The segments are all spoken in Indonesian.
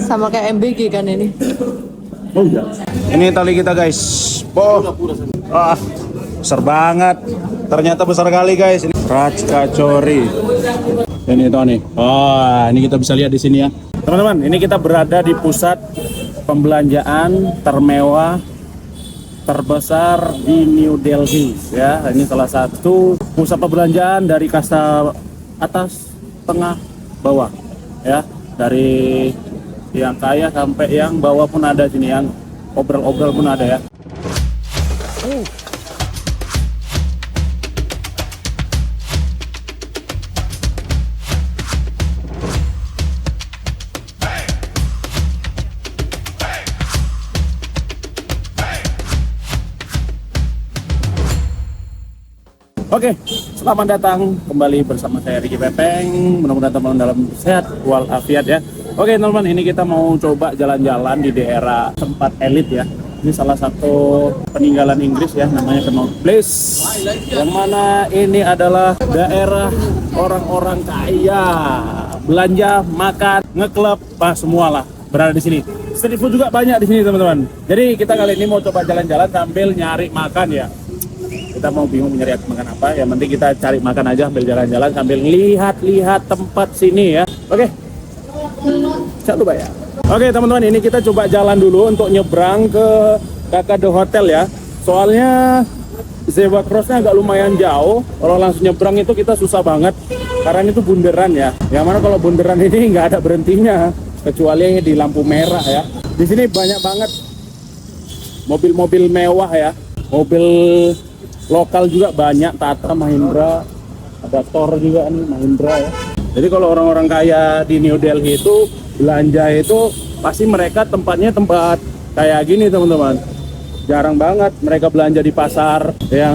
Sama kayak MBG kan ini. Oh iya. Ini tali kita guys. Oh. Besar banget. Ternyata besar kali guys. Ini Ratchakachori. Ini tuh nih. Oh, ini kita bisa lihat di sini ya. Teman-teman, ini kita berada di pusat pembelanjaan termewah terbesar di New Delhi ya. Ini salah satu pusat perbelanjaan dari kasta atas, tengah, bawah ya. Dari yang kaya sampai yang bawah pun ada sini, yang obrol-obrol pun ada ya. Oke, selamat datang kembali bersama saya Ricky Pepeng. Mudah-mudahan teman-teman dalam sehat walafiat ya. Oke teman-teman, ini kita mau coba jalan-jalan di daerah tempat elit ya. Ini salah satu peninggalan Inggris ya, namanya Connaught Place. Yang mana ini adalah daerah orang-orang kaya, belanja, makan, ngeklub, semualah berada di sini. Street food juga banyak di sini teman-teman. Jadi kita kali ini mau coba jalan-jalan sambil nyari makan ya. Kita mau bingung nyari makan apa, yang penting kita cari makan aja sambil jalan-jalan sambil lihat-lihat tempat sini ya. Oke, jangan lupa ya. Oke teman-teman, ini kita coba jalan dulu untuk nyebrang ke Kakado Hotel ya. Soalnya zebra crossnya agak lumayan jauh. Kalau langsung nyebrang itu kita susah banget karena itu bunderan ya. Yang mana kalau bunderan ini nggak ada berhentinya kecuali di lampu merah ya. Di sini banyak banget mobil-mobil mewah ya, mobil lokal juga banyak, Tata, Mahindra, ada Thor juga nih, Mahindra ya. Jadi kalau orang-orang kaya di New Delhi itu belanja itu pasti mereka tempatnya tempat kayak gini teman-teman. Jarang banget mereka belanja di pasar yang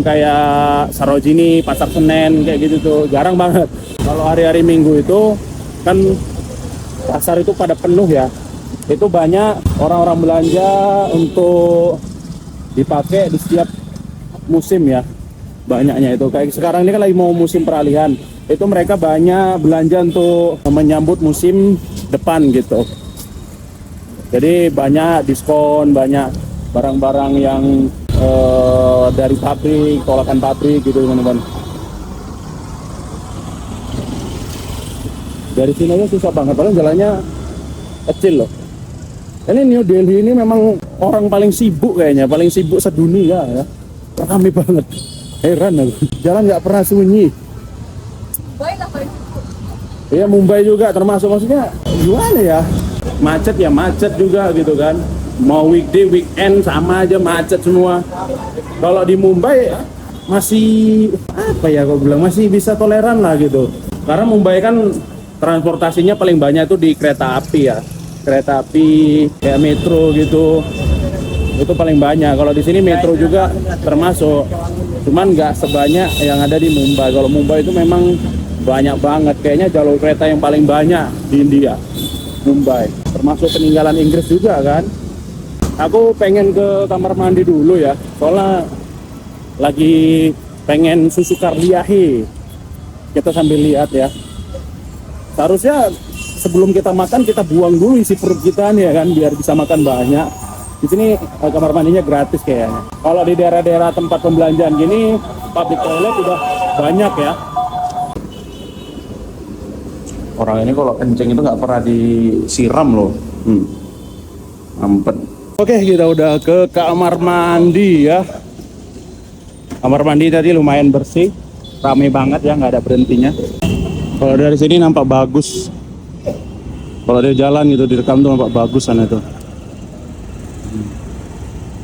kayak Sarojini, Pasar Senen kayak gitu tuh, jarang banget. Kalau hari-hari Minggu itu kan pasar itu pada penuh ya. Itu banyak orang-orang belanja untuk dipakai di setiap musim ya, banyaknya itu. Kayak sekarang ini kan lagi mau musim peralihan, itu mereka banyak belanja untuk menyambut musim depan gitu. Jadi banyak diskon, banyak barang-barang yang dari pabrik, tolakan pabrik gitu teman-teman. Dari sini aja susah banget, padahal jalannya kecil loh. Ini New Delhi ini memang orang paling sibuk kayaknya, paling sibuk sedunia ya. Ramai banget, heran aku. Jalan nggak pernah sunyi. Iya, Mumbai juga termasuk, maksudnya gimana ya? Macet ya macet juga gitu kan. Mau weekday, weekend sama aja macet semua. Kalau di Mumbai masih apa ya, kau bilang masih bisa toleran lah gitu. Karena Mumbai kan transportasinya paling banyak itu di kereta api ya. Kereta api kayak metro gitu. Itu paling banyak. Kalau di sini metro juga termasuk, cuman nggak sebanyak yang ada di Mumbai. Kalau Mumbai itu memang banyak banget, kayaknya jalur kereta yang paling banyak di India, Mumbai. Termasuk peninggalan Inggris juga kan. Aku pengen ke kamar mandi dulu ya, soalnya lagi pengen susu Karliahi. Kita sambil lihat ya. Seharusnya sebelum kita makan kita buang dulu isi perut kita nih ya kan, biar bisa makan banyak. Di sini kamar mandinya gratis kayaknya. Kalau di daerah-daerah tempat pembelanjaan gini, public toilet udah banyak ya. Orang ini kalau kencing itu nggak pernah disiram loh. Mampet. Oke, kita udah ke kamar mandi ya. Kamar mandi tadi lumayan bersih, ramai banget ya, nggak ada berhentinya. Kalau dari sini nampak bagus. Kalau dia jalan gitu direkam tuh nampak bagus sana itu.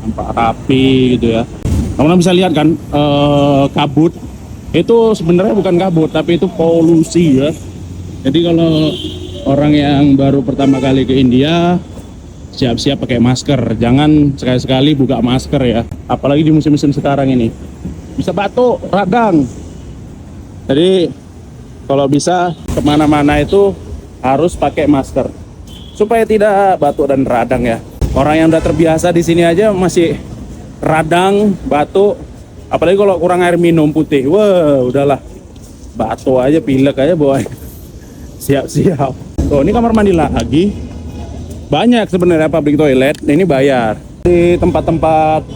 Nampak rapi gitu ya. Teman-teman bisa lihat kan, kabut itu sebenarnya bukan kabut tapi itu polusi ya. Jadi kalau orang yang baru pertama kali ke India siap-siap pakai masker, jangan sekali-sekali buka masker ya, apalagi di musim-musim sekarang ini bisa batuk, radang. Jadi kalau bisa kemana-mana itu harus pakai masker supaya tidak batuk dan radang ya. Orang yang udah terbiasa di sini aja masih radang, batuk, apalagi kalau kurang air minum putih, wah udahlah, batuk aja, pilek aja boy. Siap-siap. Oh, ini kamar mandi lagi. Banyak sebenarnya public toilet. Ini bayar. Di tempat-tempat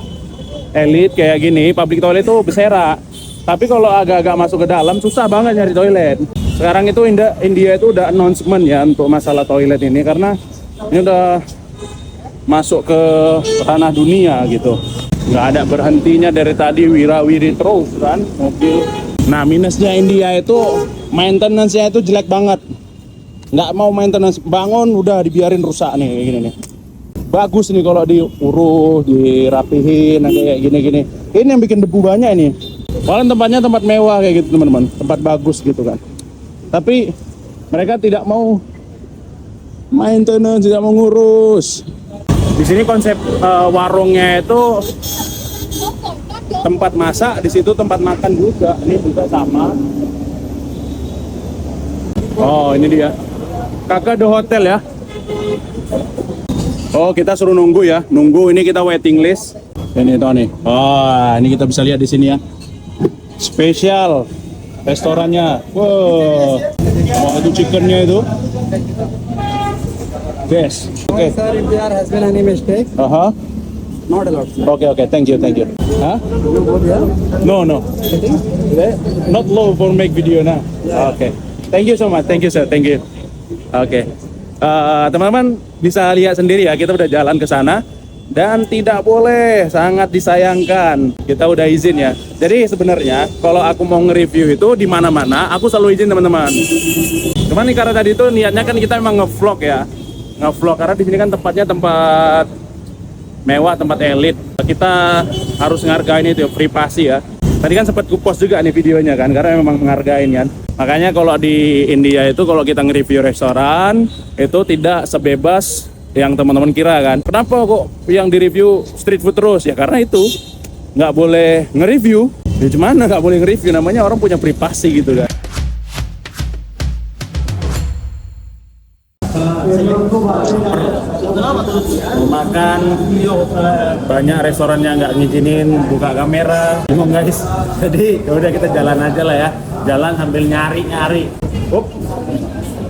elit kayak gini, public toilet itu bersera. Tapi kalau agak-agak masuk ke dalam, susah banget nyari toilet. Sekarang itu India itu udah announcement ya untuk masalah toilet ini, karena ini udah masuk ke ranah dunia gitu. Nggak ada berhentinya dari tadi, wira-wiri terus kan mobil. Nah, minusnya India itu maintenance-nya itu jelek banget. Nggak mau maintenance, bangun udah dibiarin rusak nih kayak gini nih. Bagus nih kalau diurus, dirapihin kayak gini-gini. Ini yang bikin debu banyak ini. Walaupun tempatnya tempat mewah kayak gitu teman-teman, tempat bagus gitu kan. Tapi mereka tidak mau maintenance, tidak mau ngurus. Di sini konsep warungnya itu tempat masak, di situ tempat makan juga. Ini juga sama. Oh, ini dia. Kakak The Hotel ya. Oh, kita suruh nunggu ya. Nunggu, ini kita waiting list. Ini tuh nih. Oh, ini kita bisa lihat di sini ya. Spesial restorannya. Wow. Oh, itu chickennya itu. Yes. Oke. Sir, if there has been any mistake, not allowed. Okay. Thank you. Huh? You go there. No. Not low for make video nah. Okay. Thank you so much. Thank you sir. Thank you. Oke. Teman-teman bisa lihat sendiri ya, kita udah jalan ke sana dan tidak boleh, sangat disayangkan. Kita udah izin ya. Jadi sebenarnya kalau aku mau nge-review itu di mana-mana, aku selalu izin teman-teman. Cuman nih karena tadi itu niatnya kan kita memang nge-vlog ya. Nge-vlog karena di sini kan tempatnya tempat mewah, tempat elit. Kita harus ngargain itu privasi ya. Tadi kan sempat kupost juga nih videonya kan, karena memang menghargain kan. Makanya kalau di India itu kalau kita nge-review restoran itu tidak sebebas yang teman-teman kira kan. Kenapa kok yang di-review street food terus? Ya karena itu nggak boleh nge-review. Ya cuman nggak boleh nge-review, namanya orang punya privasi gitu kan. Makan banyak restoran yang nggak ngizinin buka kamera, bingung guys. Jadi udah kita jalan aja lah ya, jalan sambil nyari.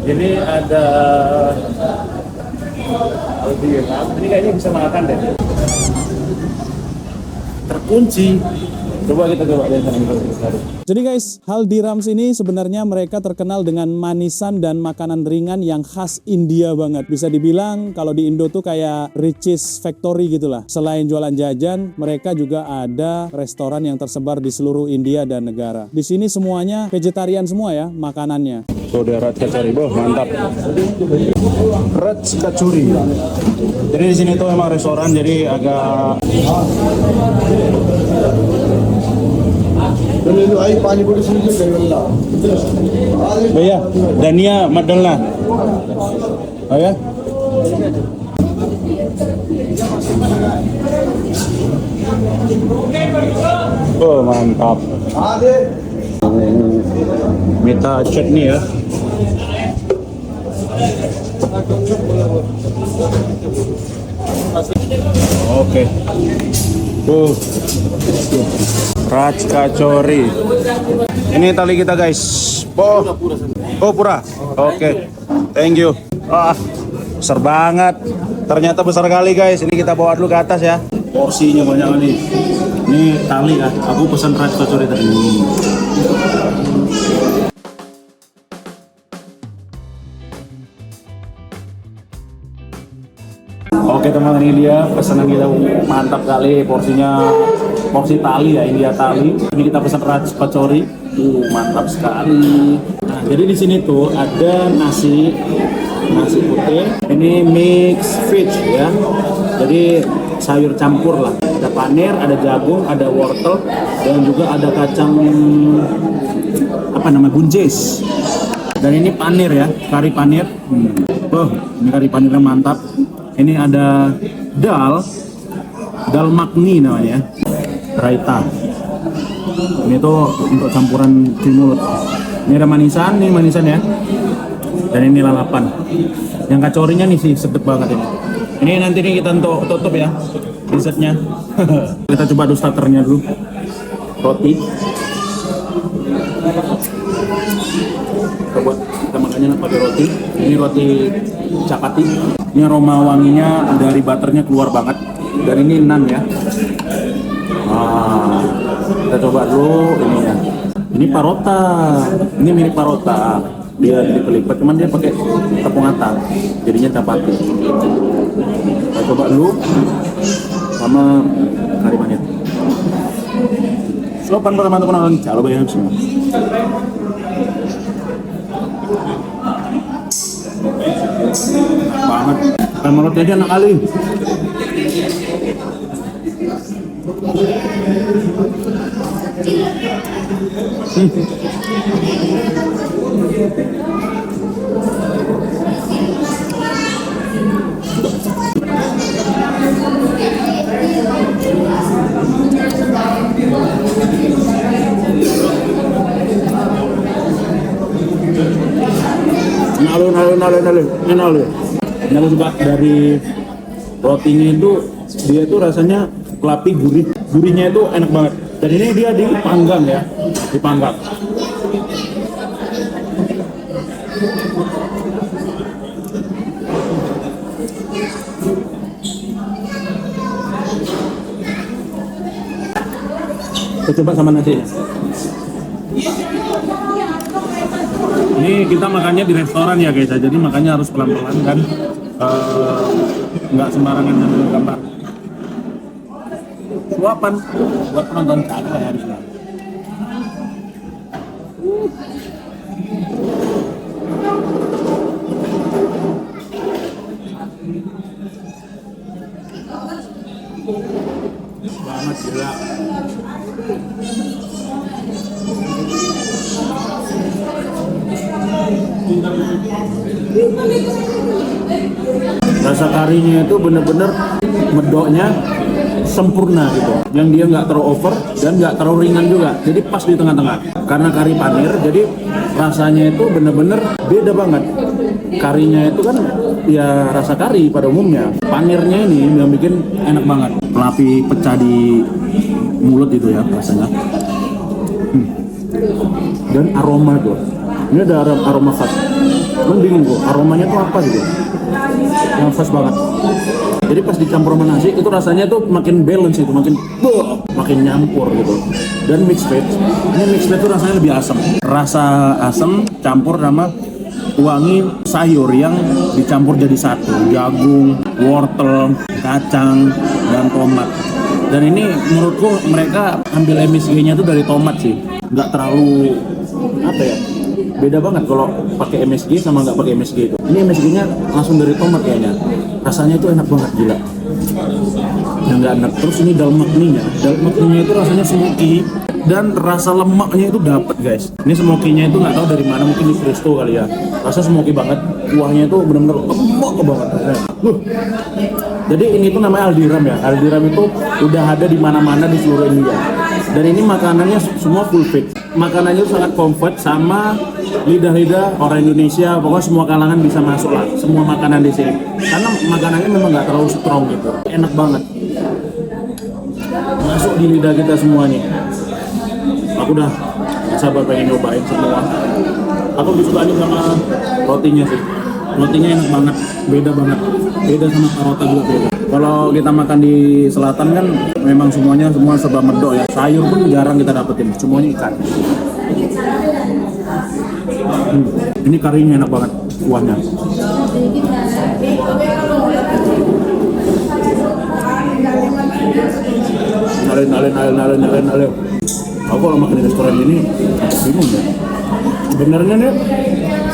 Ini ada ini kayaknya bisa makan deh, terkunci. Coba kita coba lihat. Jadi guys, Haldirams ini sebenarnya mereka terkenal dengan manisan dan makanan ringan yang khas India banget. Bisa dibilang kalau di Indo tuh kayak Richeese Factory gitulah. Selain jualan jajan, mereka juga ada restoran yang tersebar di seluruh India dan negara. Di sini semuanya vegetarian semua ya makanannya. Saudara kacori, boh mantap. Raj kacori. Jadi di sini tuh emang restoran, jadi agak भैया धनिया मत डालना भैया oh mantap minta chutney ya oke Raj kacori. Ini tali kita guys. Oh pura. Oke. Thank you. Besar banget. Ternyata besar kali guys. Ini kita bawa dulu ke atas ya. Porsinya banyak nih. Ini tali ya. Aku pesan raj kacori tadi. Oke teman-teman, ini dia pesanan kita, mantap kali porsinya, porsi tali ya, India tali. Ini kita pesan raj kacori, mantap sekali. Nah, jadi di sini tuh ada nasi putih, ini mix fish ya. Jadi sayur campur lah, ada panir, ada jagung, ada wortel, dan juga ada kacang buncis. Dan ini panir ya, kari panir. Ini kari panirnya mantap. Ini ada dal makhni namanya, raita. Ini tuh untuk campuran di mulut. Ini ada manisan ya. Dan ini lalapan. Yang kacorinya nih sih sedep banget ini. Ini nanti nih kita untuk tutup ya dessertnya. Kita coba dulu starternya dulu. Roti. Coba kita makan biasanya pakai roti. Ini roti chapati. Ini aroma wanginya dari butternya keluar banget. Dan ini nan ya. Kita coba dulu ini ya. Ini parota. Ini mirip parota. Dia dilipat, cuman dia pakai tepung atang. Jadinya chapati. Kita coba dulu sama kari manyet. Sopan para teman-teman, coba bayang semua. Banget. Kan menurut aja enak kali. Nalu. Ini aku suka dari rotinya itu, dia tuh rasanya fluffy, gurihnya itu enak banget. Dan ini dia dipanggang ya, dipanggang. Kita coba sama nasinya. Ini kita makannya di restoran ya guys, jadi makannya harus pelan-pelan kan, nggak sembarangan ambil gambar. Suapan buat penonton cara ya harusnya. Banget gila. Rasa karinya itu bener-bener medoknya sempurna gitu, yang dia nggak terlalu over dan nggak terlalu ringan juga, jadi pas di tengah-tengah. Karena kari panir, jadi rasanya itu bener-bener beda banget. Karinya itu kan ya rasa kari pada umumnya, panirnya ini yang bikin enak banget, fluffy, pecah di mulut itu ya rasanya. Dan aroma tuh, ini ada aroma khas. Gue bingung kok, aromanya tuh apa gitu, yang khas banget. Jadi pas dicampur sama nasi itu rasanya tuh makin balance itu, makin nyampur gitu. Dan mixed veg, ini mixed veg tuh rasanya lebih asam. Rasa asam campur sama wangi sayur yang dicampur jadi satu, jagung, wortel, kacang, dan tomat. Dan ini menurutku mereka ambil MSG-nya tuh dari tomat sih, nggak terlalu apa ya, beda banget kalau pakai MSG sama nggak pakai MSG itu. Ini MSG-nya langsung dari tomat kayaknya, rasanya itu enak banget gila. Yang nggak enak. Terus ini dalam makninya itu rasanya smoky dan rasa lemaknya itu dapet guys. Ini smoky-nya itu nggak tahu dari mana, mungkin di presto kali ya. Rasa smoky banget, kuahnya itu benar-benar lemak banget. Jadi ini tuh namanya Aldiram ya. Aldiram itu udah ada di mana-mana di seluruh India. Dan ini makanannya semua full fit. Makanannya itu sangat comfort sama lidah-lidah orang Indonesia. Pokoknya semua kalangan bisa masuk lah, semua makanan di sini. Karena makanannya memang nggak terlalu strong gitu. Enak banget. Masuk di lidah kita semua nih. Aku udah sabar pengen nyobain semua. Aku lebih suka ini sama rotinya sih. Rotinya enak banget, beda banget. Beda sama parota juga beda. Kalau kita makan di selatan kan memang semua serba medok ya. Sayur pun jarang kita dapetin, semuanya ikan. Ini karinya enak banget, kuahnya. Nalin. Aku kalau makan di restoran ini bingung ya. Sebenarnya nih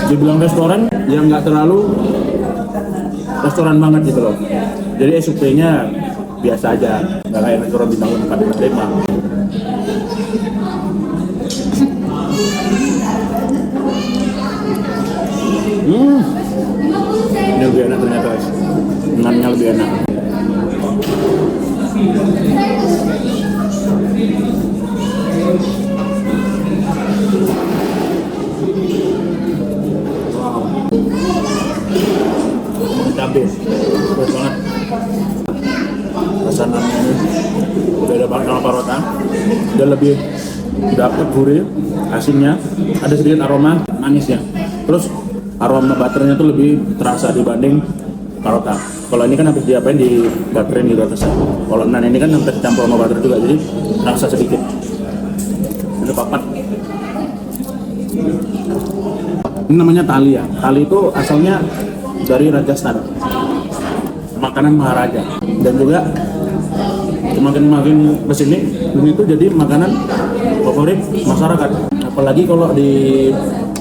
dibilang restoran yang nggak terlalu restoran banget gitu loh. Jadi SOP-nya biasa aja, nggak kayak restoran bintang 4 dan 5. Ini lebih enak ternyata guys. Nannya lebih enak. Cabai, bagus banget. Rasa nannya ini beda banget sama parota. Dia lebih dapet gurih, asinnya, ada sedikit aroma manisnya. Terus aroma butternya tuh lebih terasa dibanding parota. Kalau ini kan habis diapain di butterin gitu atasnya. Kalau nan ini kan hampir campur sama butter juga, jadi terasa sedikit. Ini papat. Ini namanya tali ya. Tali itu asalnya dari Rajasthan, makanan Maharaja, dan juga makin kesini ini tuh jadi makanan favorit masyarakat. Apalagi kalau di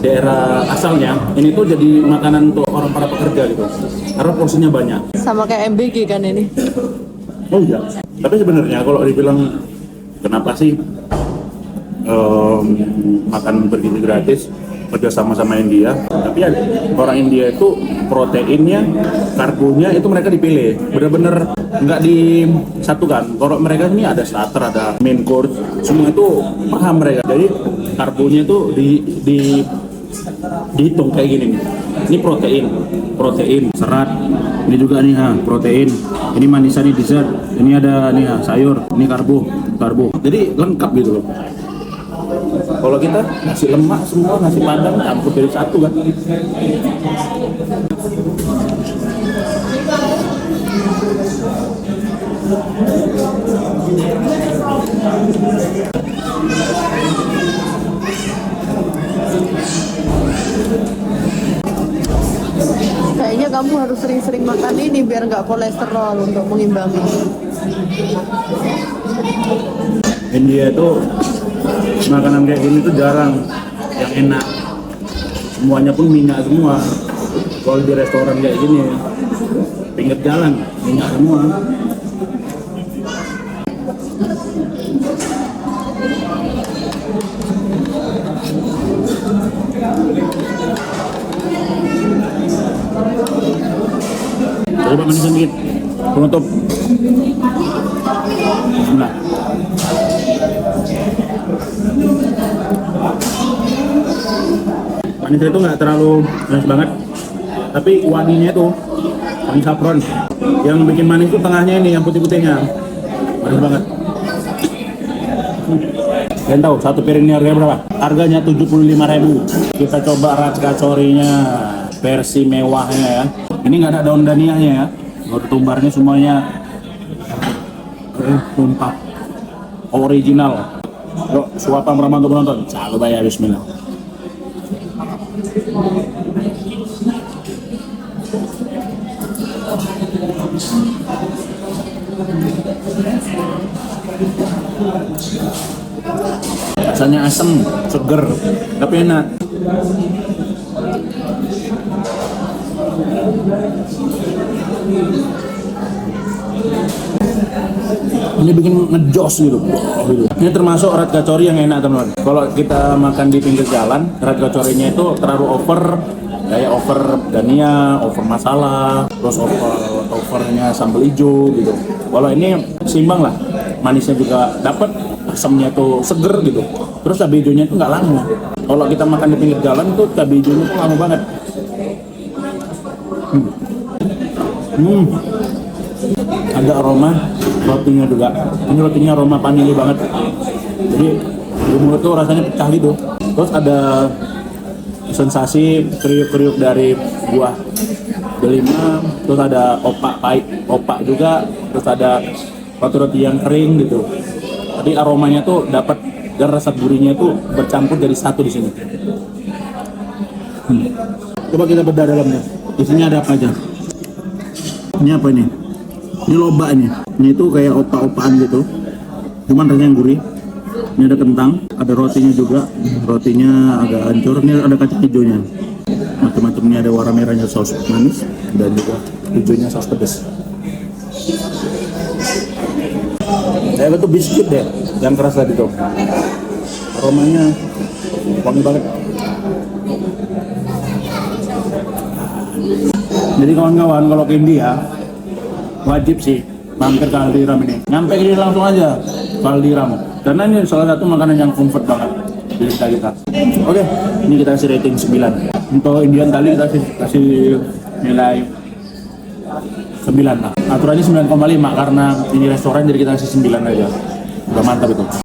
daerah asalnya ini tuh jadi makanan untuk orang para pekerja gitu, karena porsinya banyak. Sama kayak MBG kan ini. Oh iya. Tapi sebenarnya kalau dibilang kenapa sih makan begitu gratis kerja sama India, tapi ya orang India itu proteinnya, karbonya itu mereka dipilih bener-bener nggak disatukan. Kalau mereka ini ada starter, ada main course, semua itu paham mereka. Jadi karbonya itu dihitung kayak gini nih. Ini protein, serat. Ini juga nih protein. Ini manisan, ini dessert. Ini ada nih sayur. Ini karbo. Jadi lengkap gitu loh. Kalau kita nasi lemak semua, nasi padang campur dari satu kan. Kayaknya kamu harus sering-sering makan ini biar nggak kolesterol untuk mengimbangi. India itu makanan kayak gini tuh jarang yang enak. Semuanya pun minyak semua. Kalau di restoran kayak gini, pinggir jalan minyak semua. Coba manisan dikit, penutup. Nah, manisnya itu nggak terlalu manis banget, tapi wanginya itu wangi saffron. Yang bikin manis itu tengahnya ini, yang putih-putihnya manis banget. Kalian tahu satu piring ini harganya berapa? Harganya 75.000. Kita coba rajkachorinya versi mewahnya ya. Ini nggak ada daun danianya ya, baru tumbarnya semuanya tumpah original. Yuk, suapan ramah untuk penonton. Coba ya, bismillah. Rasanya asam, seger, tapi enak. Ini bikin ngejos gitu. Ini termasuk rajkachori yang enak teman-teman. Kalau kita makan di pinggir jalan, rajkachorinya itu terlalu over, kayak over dania, over masala, terus overnya sambal hijau gitu. Kalau ini seimbang lah, manisnya juga dapat, asamnya tuh seger gitu. Terus cabai hijaunya itu nggak lama. Kalau kita makan di pinggir jalan tuh cabai hijaunya tuh lama banget. Ada aroma rotinya juga. Ini rotinya aroma vanili banget. Jadi di mulut tuh rasanya pecah gitu. Terus ada sensasi kriuk-kriuk dari buah delima. Terus ada opak juga. Terus ada roti-roti yang kering gitu. Tadi aromanya tuh dapat, dan rasa gurihnya tuh bercampur jadi satu di sini. Coba kita bedah dalamnya. Isinya ada apa aja? Ini apa ini? Ini loba ini. Ini tuh kayak opak-opakan gitu. Cuman rasanya yang gurih. Ini ada kentang, ada rotinya juga. Rotinya agak hancur. Ini ada kacang hijaunya. Macam-macam, ini ada warna merahnya saus manis dan juga hijaunya saus pedas. Kayak itu biskuit deh, yang keras tadi tuh. Aromanya wangi banget. Jadi kawan-kawan kalau ke India wajib sih mampir ke Haldiram ini. Nyampe ini langsung aja ke Haldiram. Karena ini salah satu makanan yang comfort banget di lidah kita. Oke, ini kita kasih rating 9. Untuk Indian thali kita kasih nilai 9 lah. Aturannya 9,5 karena ini restoran, jadi kita kasih 9 aja. Udah mantap itu.